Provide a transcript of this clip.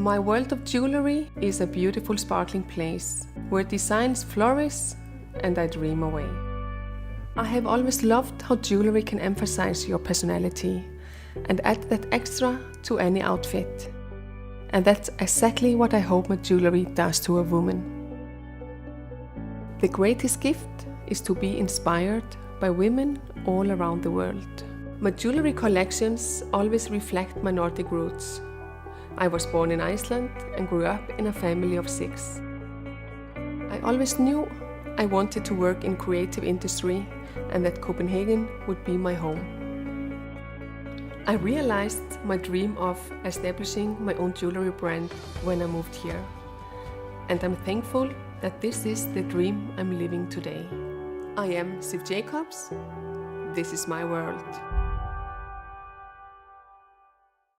My world of jewelry is a beautiful sparkling place where designs flourish and I dream away. I have always loved how jewelry can emphasize your personality and add that extra to any outfit. And that's exactly what I hope my jewelry does to a woman. The greatest gift is to be inspired by women all around the world. My jewelry collections always reflect my Nordic roots. I was born in Iceland and grew up in a family of 6. I always knew I wanted to work in creative industry and that Copenhagen would be my home. I realized my dream of establishing my own jewelry brand when I moved here. And I'm thankful that this is the dream I'm living today. I am Siv Jacobs. This is my world.